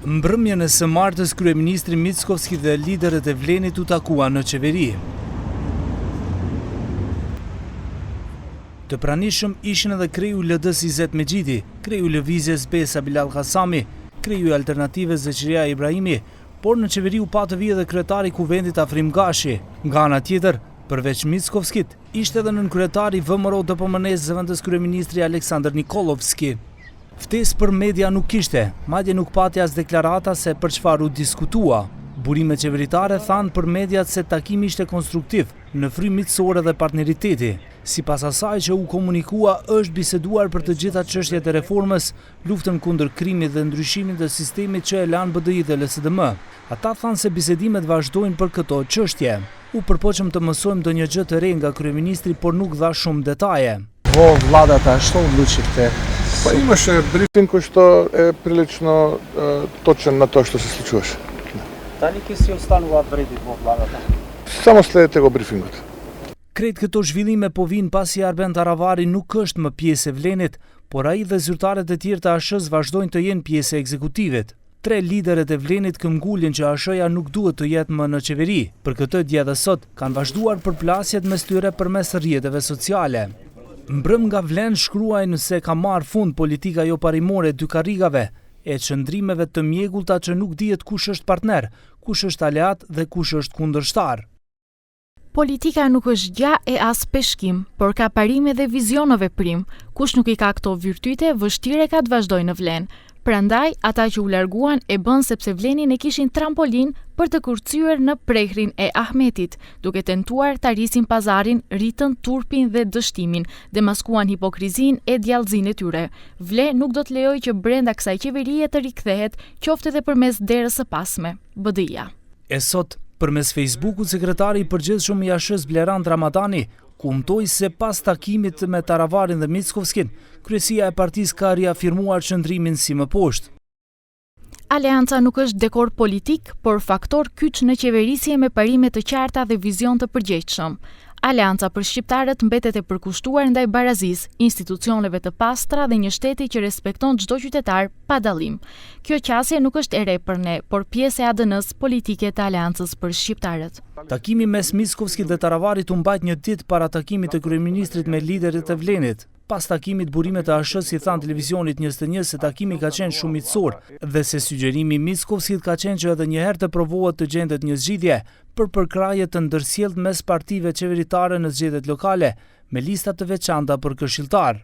Mbrëmjen e së martës kryeministri Mickovski dhe liderët e Vlenit u takuan në qeveri. Të pranishëm ishin edhe kreu LD-s Izet Mexhiti, kreu Lëvizjes Besa Bilal Kasami, kreu Alternativës Zeqeria Ibrahimi, por në qeveri u pa të vijë edhe kryetari i Kuvendit Afrim Gashi. Nga ana tjetër, përveç Mickovskit, ishte edhe nënkryetari VMRO DPMN-s zëvendës kryeministri Aleksandr Nikolovski. Ftesë për media nuk kishte, madje nuk pati as deklarata se për çfarë u diskutua. Burimet qeveritare thanë për mediat se takimi ishte konstruktiv, në frymë miqësore dhe partneriteti. Sipas asaj që u komunikua, është biseduar për të gjitha çështjet e reformës, luftën kundër krimit dhe ndryshimin të sistemit që e lanë BDI dhe LSDM. Ata thanë se bisedimet vazhdojnë për këto çështje. U përpoqëm të mësojmë ndonjë gjë të re nga kryeministri, por nuk dha shumë detaje. Vladata, što odlučite? Pa imаше брифинг кој што е прилично точен на тоа што се случуваше. Дали ќе си останува вреди во владата? Само следете го брифингот. Krejt këto zhvillime po vinë pasi Arben Taravari nuk është më pjesë e Vlenit, por ai dhe zyrtarët e tjerë të ASH-s vazhdojnë të jenë pjesë e ekzekutivit. 3 liderët e Vlenit këmbgulin që ASH-ja nuk duhet të jetë më në qeveri. Për këtë dje dhe sot kanë vazhduar përplasjet mes tyre përmes rrjeteve sociale. Mbrëm nga Vlen shkruajnë se ka marrë fund politika jo parimore dy karrigave, e çndrimeve të mjegullta që nuk dihet kush është partner, kush është aleat dhe kush është kundërshtar. Politika nuk është gja e as peshkim, por ka parime dhe vizionove prim. Kush nuk i ka këto virtyte, vështire ka të vazhdojë në Vlen. Prandaj, ata që u larguan e bën sepse Vlenin e kishin trampolin për të kurcyer në prehrin e Ahmetit, duke tentuar ta rrisin pazarin, ritën, turpin dhe dështimin, demaskuan hipokrizin e djallëzin e tyre. Vle nuk do të lejoj që brenda kësaj qeverie të rikthehet, qoftë edhe përmes derës së pasme, BDI-ja. E sot, përmes Facebookut, sekretari i përgjithshëm i ASH-s Bleran Ramadani kumtoi se pas takimit me Taravarin dhe Mickovskin, kryesia e partisë ka riafirmuar qëndrimin si më poshtë. Aleanca nuk është dekor politik, por faktor kyç në qeverisje me parime të qarta dhe vizion të përgjegjshëm. Aleanca për shqiptarët mbetet e përkushtuar ndaj barazisë, institucioneve të pastra dhe një shteti që respekton çdo qytetar pa dallim. Kjo qasje nuk është e re për ne, por pjesë e ADN-s politike të Aleancës për shqiptarët. Takimi mes Mickovskit dhe Taravarit u mbajt një ditë para takimit të kryeministrit me liderët e Vlenit. Pas takimit, burimet e ASH-s i thanë televizionit 21 se takimi ka qenë shumë miqësor dhe se sugjerimi i Mickovskit ka qenë që edhe një herë të provohet të gjendet një zgjidhje për përkraje të ndërsjellët mes partive qeveritare në zgjedhjet lokale, me lista të veçanta për këshilltar.